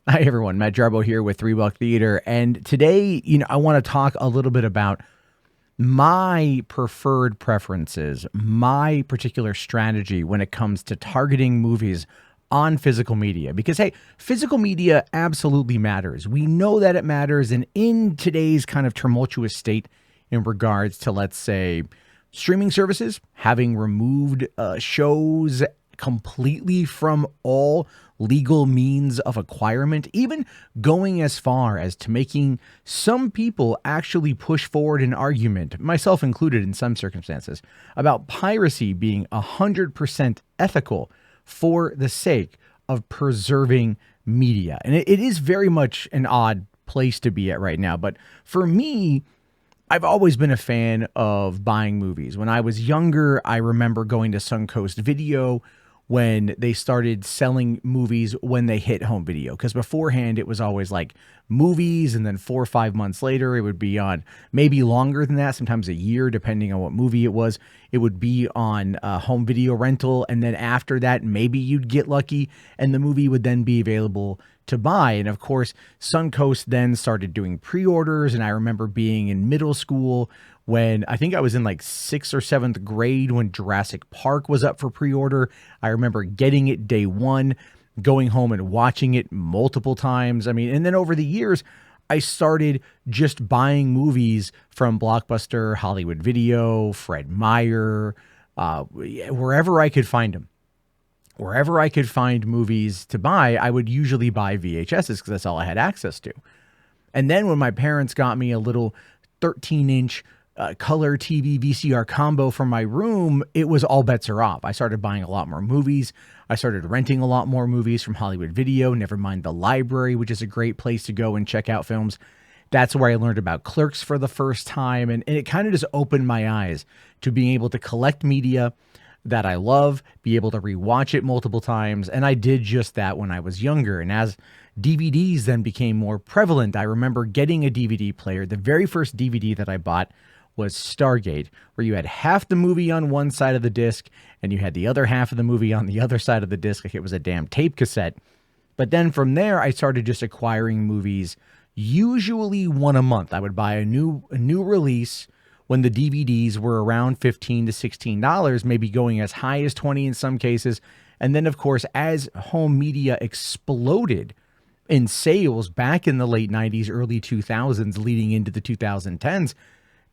Hi everyone, Matt Jarbo here with Three Buck Theater, and today, I want to talk a little bit about my preferred preferences, my particular strategy when it comes to targeting movies on physical media. Because hey, physical media absolutely matters. We know that it matters, and in today's kind of tumultuous state in regards to, let's say, streaming services having removed shows completely from all legal means of acquirement, even going as far as to making some people actually push forward an argument, myself included in some circumstances, about piracy being 100% ethical for the sake of preserving media. And it is very much an odd place to be at right now. But for me, I've always been a fan of buying movies. When I was younger, I remember going to Suncoast Video when they started selling movies when they hit home video. Because beforehand, it was always like movies, and then 4 or 5 months later, it would be on, maybe longer than that, sometimes a year, depending on what movie it was. It would be on home video rental. And then after that, maybe you'd get lucky and the movie would then be available to buy. And of course, Suncoast then started doing pre-orders. And I remember being in middle school when I think I was in like 6th or 7th grade when Jurassic Park was up for pre-order. I remember getting it day one, going home and watching it multiple times. I mean, and then over the years, I started just buying movies from Blockbuster, Hollywood Video, Fred Meyer, wherever I could find them. Wherever I could find movies to buy, I would usually buy VHSs because that's all I had access to. And then when my parents got me a little 13-inch color TV VCR combo from my room, it was all bets are off. I started buying a lot more movies. I started renting a lot more movies from Hollywood Video, never mind the library, which is a great place to go and check out films. That's where I learned about Clerks for the first time. And it kind of just opened my eyes to being able to collect media that I love, be able to rewatch it multiple times. And I did just that when I was younger. And as DVDs then became more prevalent, I remember getting a DVD player. The very first DVD that I bought was Stargate, where you had half the movie on one side of the disc and you had the other half of the movie on the other side of the disc, like it was a damn tape cassette. But then from there, I started just acquiring movies, usually one a month. I would buy a new release when the DVDs were around $15 to $16, maybe going as high as 20 in some cases. And then, of course, as home media exploded in sales back in the late 90s, early 2000s, leading into the 2010s,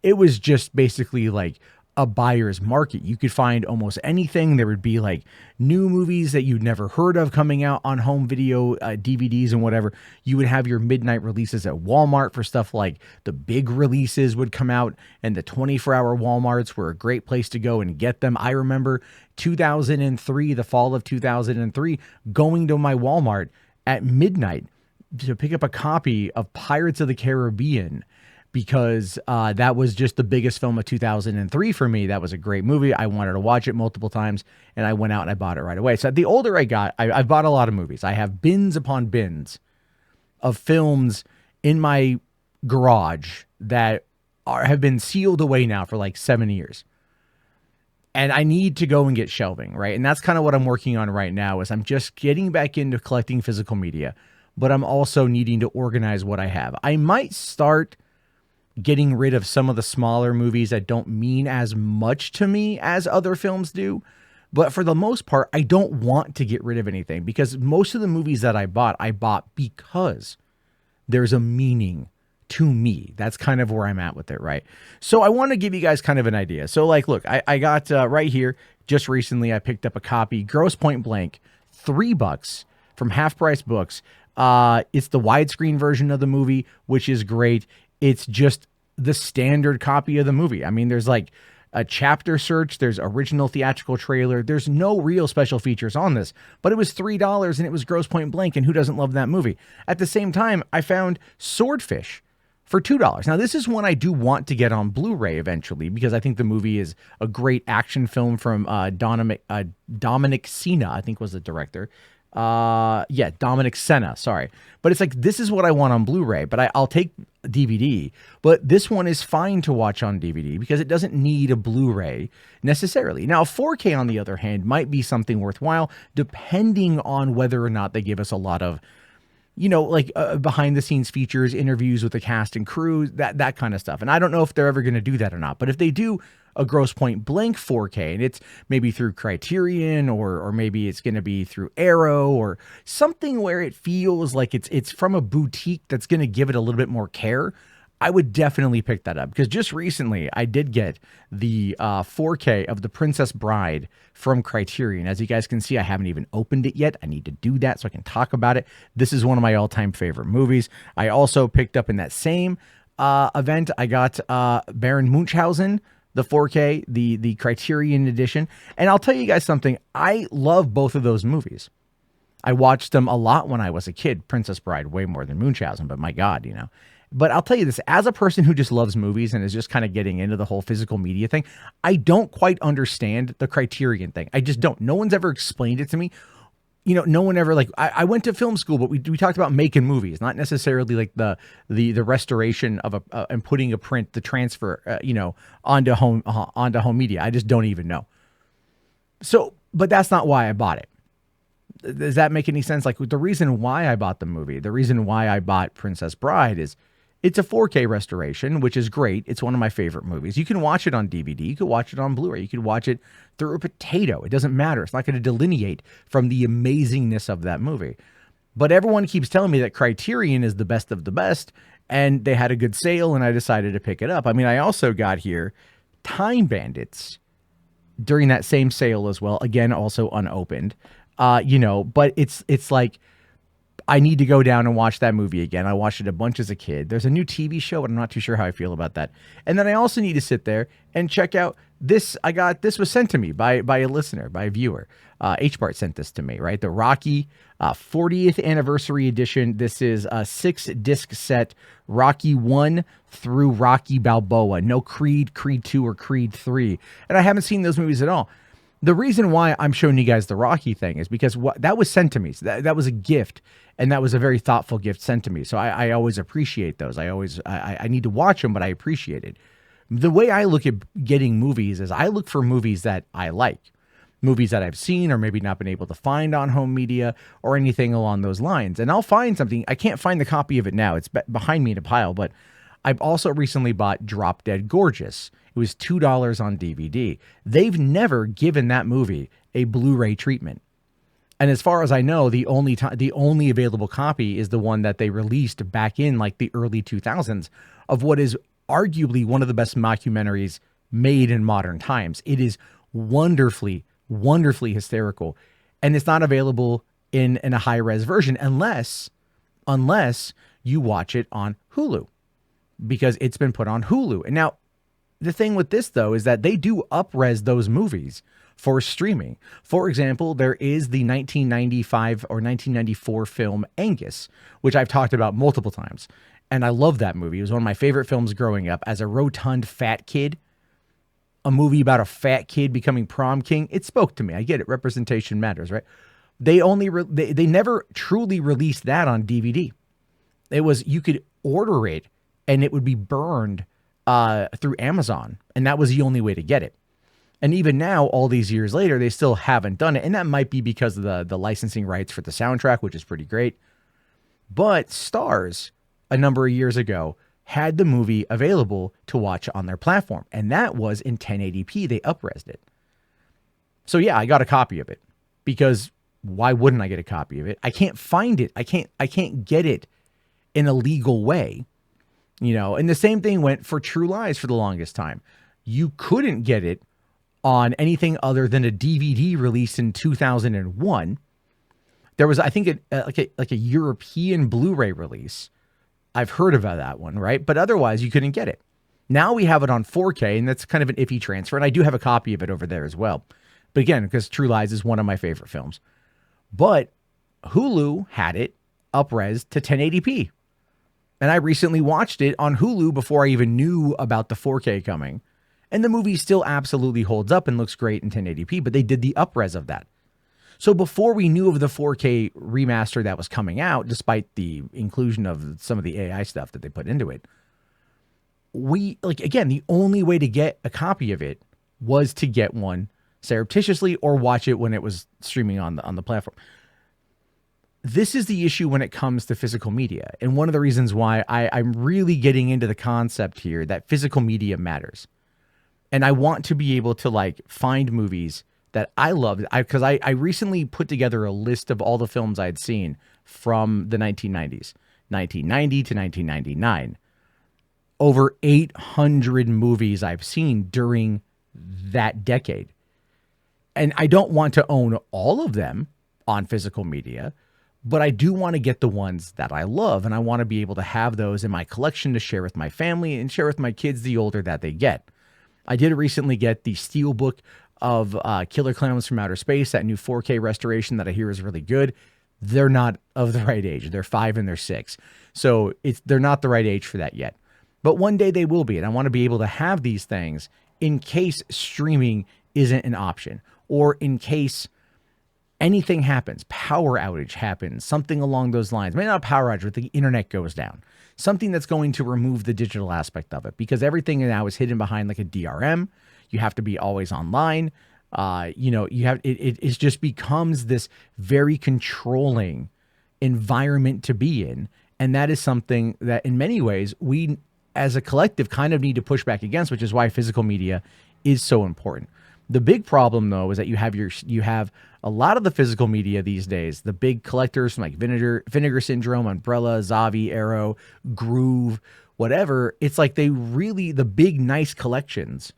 it was just basically like a buyer's market. You could find almost anything. There would be like new movies that you'd never heard of coming out on home video, DVDs and whatever. You would have your midnight releases at Walmart for stuff like the big releases would come out, and the 24-hour Walmarts were a great place to go and get them. I remember 2003, the fall of 2003, going to my Walmart at midnight to pick up a copy of Pirates of the Caribbean, because that was just the biggest film of 2003 for me. That was a great movie. I wanted to watch it multiple times, and I went out and I bought it right away. So the older I got, I bought a lot of movies. I have bins upon bins of films in my garage that have been sealed away now for like 7 years. And I need to go and get shelving, right? And that's kind of what I'm working on right now, is I'm just getting back into collecting physical media, but I'm also needing to organize what I have. I might start getting rid of some of the smaller movies that don't mean as much to me as other films do. But for the most part, I don't want to get rid of anything, because most of the movies that I bought because there's a meaning to me. That's kind of where I'm at with it, right? So I want to give you guys kind of an idea. So like, look, I got right here, just recently, I picked up a copy, Gross Point Blank, $3 from Half Price Books. It's the widescreen version of the movie, which is great. It's just the standard copy of the movie. I mean, there's like a chapter search, there's original theatrical trailer, there's no real special features on this, but it was $3 and it was Gross Point Blank, and who doesn't love that movie? At the same time, I found Swordfish for $2. Now, this is one I do want to get on Blu-ray eventually, because I think the movie is a great action film from Dominic Sena, I think was the director. Dominic Sena, sorry. But it's like, this is what I want on Blu-ray, but I'll take DVD. But this one is fine to watch on DVD because it doesn't need a Blu-ray necessarily. Now, 4K, on the other hand, might be something worthwhile, depending on whether or not they give us a lot of like behind the scenes features, interviews with the cast and crew, that kind of stuff. And I don't know if they're ever going to do that or not. But if they do a Grosse Pointe Blank 4K, and it's maybe through Criterion or maybe it's going to be through Arrow or something where it feels like it's from a boutique that's going to give it a little bit more care, I would definitely pick that up, because just recently I did get the 4K of The Princess Bride from Criterion. As you guys can see, I haven't even opened it yet. I need to do that so I can talk about it. This is one of my all-time favorite movies. I also picked up in that same event, I got Baron Munchausen, the 4K, the Criterion edition. And I'll tell you guys something. I love both of those movies. I watched them a lot when I was a kid. Princess Bride way more than Munchausen, but my God, But I'll tell you this, as a person who just loves movies and is just kind of getting into the whole physical media thing, I don't quite understand the Criterion thing. I just don't. No one's ever explained it to me. No one ever, I went to film school, but we talked about making movies, not necessarily like the restoration of and putting a print, the transfer, onto home media. I just don't even know. So, but that's not why I bought it. Does that make any sense? Like, the reason why I bought the movie, the reason why I bought Princess Bride is it's a 4K restoration, which is great. It's one of my favorite movies. You can watch it on DVD. You can watch it on Blu-ray. You can watch it through a potato. It doesn't matter. It's not going to delineate from the amazingness of that movie. But everyone keeps telling me that Criterion is the best of the best, and they had a good sale, and I decided to pick it up. I mean, I also got here Time Bandits during that same sale as well. Again, also unopened. But it's like, I need to go down and watch that movie again. I watched it a bunch as a kid. There's a new TV show, but I'm not too sure how I feel about that. And then I also need to sit there and check out this. This was sent to me by a listener, by a viewer. H-Bart sent this to me, right? The Rocky 40th anniversary edition. This is a 6-disc set, Rocky 1 through Rocky Balboa. No Creed, Creed 2, or Creed 3. And I haven't seen those movies at all. The reason why I'm showing you guys the Rocky thing is because that was sent to me. So that was a gift, and that was a very thoughtful gift sent to me. So I always appreciate those. I need to watch them, but I appreciate it. The way I look at getting movies is I look for movies that I like, movies that I've seen or maybe not been able to find on home media or anything along those lines. And I'll find something. I can't find the copy of it now. It's behind me in a pile, but I've also recently bought Drop Dead Gorgeous. It was $2 on DVD. They've never given that movie a Blu-ray treatment. And as far as I know, the only available copy is the one that they released back in like the early 2000s of what is arguably one of the best mockumentaries made in modern times. It is wonderfully, wonderfully hysterical. And it's not available in a high-res version unless you watch it on Hulu, because it's been put on Hulu. And now, the thing with this, though, is that they do up-res those movies for streaming. For example, there is the 1995 or 1994 film Angus, which I've talked about multiple times. And I love that movie. It was one of my favorite films growing up. As a rotund fat kid, a movie about a fat kid becoming prom king, it spoke to me. I get it. Representation matters, right? They never truly released that on DVD. It was, you could order it and it would be burned through Amazon, and that was the only way to get it. And even now, all these years later, they still haven't done it, and that might be because of the licensing rights for the soundtrack, which is pretty great. But Starz, a number of years ago, had the movie available to watch on their platform, and that was in 1080p. They up-resed it. So yeah, I got a copy of it, because why wouldn't I get a copy of it? I can't find it. I can't get it in a legal way. And the same thing went for True Lies for the longest time. You couldn't get it on anything other than a DVD released in 2001. There was, I think, like a European Blu-ray release. I've heard about that one, right? But otherwise, you couldn't get it. Now we have it on 4K, and that's kind of an iffy transfer. And I do have a copy of it over there as well. But again, because True Lies is one of my favorite films. But Hulu had it up-res to 1080p. And I recently watched it on Hulu before I even knew about the 4K coming. And the movie still absolutely holds up and looks great in 1080p, but they did the up-res of that. So before we knew of the 4K remaster that was coming out, despite the inclusion of some of the AI stuff that they put into it, again, the only way to get a copy of it was to get one surreptitiously or watch it when it was streaming on the platform. this is the issue when it comes to physical media. And one of the reasons why I'm really getting into the concept here that physical media matters. And I want to be able to like find movies that I love. Because I recently put together a list of all the films I'd seen from the 1990s, 1990 to 1999. Over 800 movies I've seen during that decade. And I don't want to own all of them on physical media, but I do want to get the ones that I love. And I want to be able to have those in my collection to share with my family and share with my kids the older that they get. I did recently get the Steelbook of Killer Clowns from Outer Space, that new 4K restoration that I hear is really good. They're not of the right age. They're 5 and they're 6. So they're not the right age for that yet. But one day they will be. And I want to be able to have these things in case streaming isn't an option, or in case anything happens, power outage happens, something along those lines. Maybe not power outage, but the internet goes down. Something that's going to remove the digital aspect of it, because everything now is hidden behind like a DRM. You have to be always online. It just becomes this very controlling environment to be in. And that is something that in many ways we as a collective kind of need to push back against, which is why physical media is so important. The big problem, though, is that you have a lot of the physical media these days, the big collectors from like Vinegar Syndrome, Umbrella, Zavi, Arrow, Groove, whatever. It's like the big, nice collections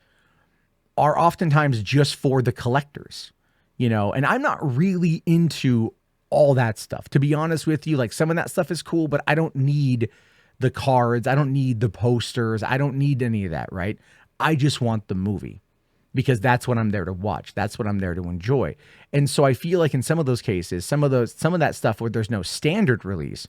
are oftentimes just for the collectors, and I'm not really into all that stuff. To be honest with you, like some of that stuff is cool, but I don't need the cards. I don't need the posters. I don't need any of that, right? I just want the movie. Because that's what I'm there to watch. That's what I'm there to enjoy. And so I feel like in some of those cases, some of that stuff where there's no standard release,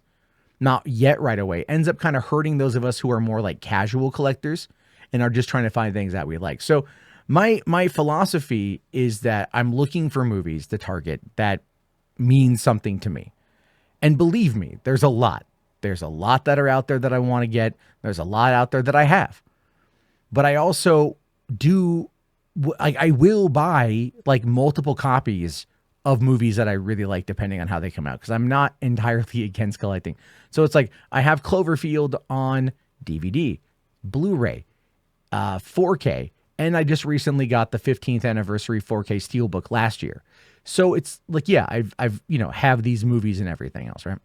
not yet right away, ends up kind of hurting those of us who are more like casual collectors and are just trying to find things that we like. So my philosophy is that I'm looking for movies to target that mean something to me. And believe me, there's a lot. There's a lot that are out there that I want to get. There's a lot out there that I have. But I also I will buy like multiple copies of movies that I really like, depending on how they come out, because I'm not entirely against collecting. So it's like I have Cloverfield on DVD, Blu-ray, 4K, and I just recently got the 15th anniversary 4K Steelbook last year. So it's like, yeah, I've have these movies and everything else, right?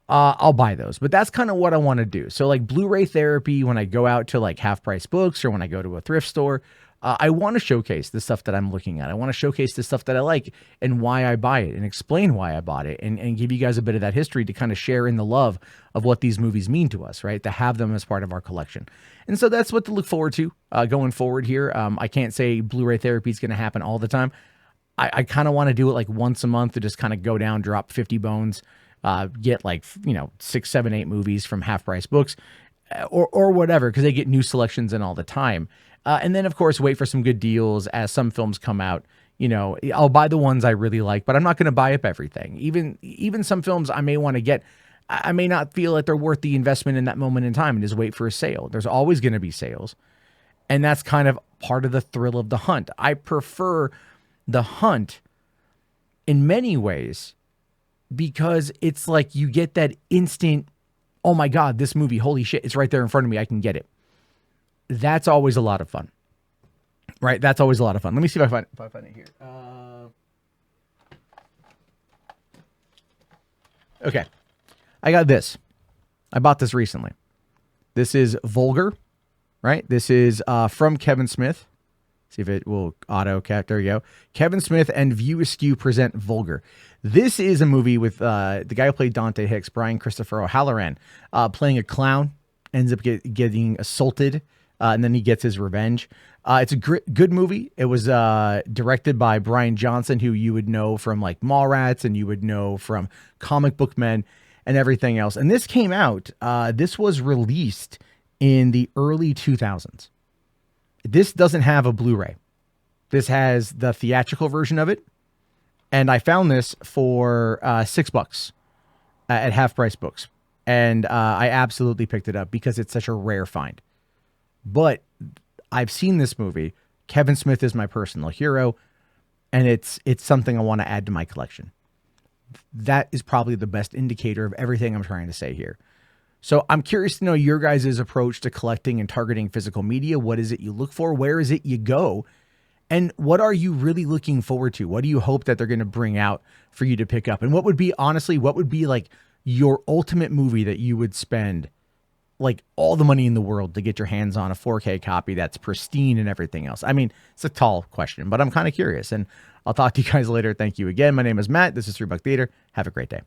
I'll buy those, but that's kind of what I want to do. So like Blu-ray therapy, when I go out to like Half Price Books or when I go to a thrift store, I want to showcase the stuff that I'm looking at. I want to showcase the stuff that I like and why I buy it and explain why I bought it and give you guys a bit of that history to kind of share in the love of what these movies mean to us, right? To have them as part of our collection. And so that's what to look forward to going forward here. I can't say Blu-ray therapy is going to happen all the time. I kind of want to do it like once a month to just kind of go down, drop 50 bones, get like, 6, 7, 8 movies from Half Price Books or whatever, because they get new selections in all the time. And then, of course, wait for some good deals as some films come out. I'll buy the ones I really like, but I'm not going to buy up everything. Even some films I may want to get, I may not feel like they're worth the investment in that moment in time and just wait for a sale. There's always going to be sales. And that's kind of part of the thrill of the hunt. I prefer the hunt in many ways because it's like you get that instant, oh my God, this movie, holy shit, it's right there in front of me. I can get it. That's always a lot of fun, right? That's always a lot of fun. Let me see if I find it here. Okay. I got this. I bought this recently. This is Vulgar, right? This is from Kevin Smith. See if it will auto cat. There you go. Kevin Smith and View Askew present Vulgar. This is a movie with the guy who played Dante Hicks, Brian Christopher O'Halloran, playing a clown, ends up getting assaulted. And then he gets his revenge. It's a good movie. It was directed by Brian Johnson, who you would know from like Mallrats and you would know from Comic Book Men and everything else. And this came out. This was released in the early 2000s. This doesn't have a Blu-ray. This has the theatrical version of it. And I found this for $6 at Half Price Books. And I absolutely picked it up because it's such a rare find. But I've seen this movie. Kevin Smith is my personal hero, and it's something I want to add to my collection. that is probably the best indicator of everything I'm trying to say here. So I'm curious to know your guys' approach to collecting and targeting physical media. What is it you look for? Where is it you go? And what are you really looking forward to? What do you hope that they're going to bring out for you to pick up? And what would be, honestly, what would be like your ultimate movie that you would spend like all the money in the world to get your hands on a 4K copy that's pristine and everything else? I mean, it's a tall question, but I'm kind of curious. And I'll talk to you guys later. Thank you again. My name is Matt. This is $3 Theater. Have a great day.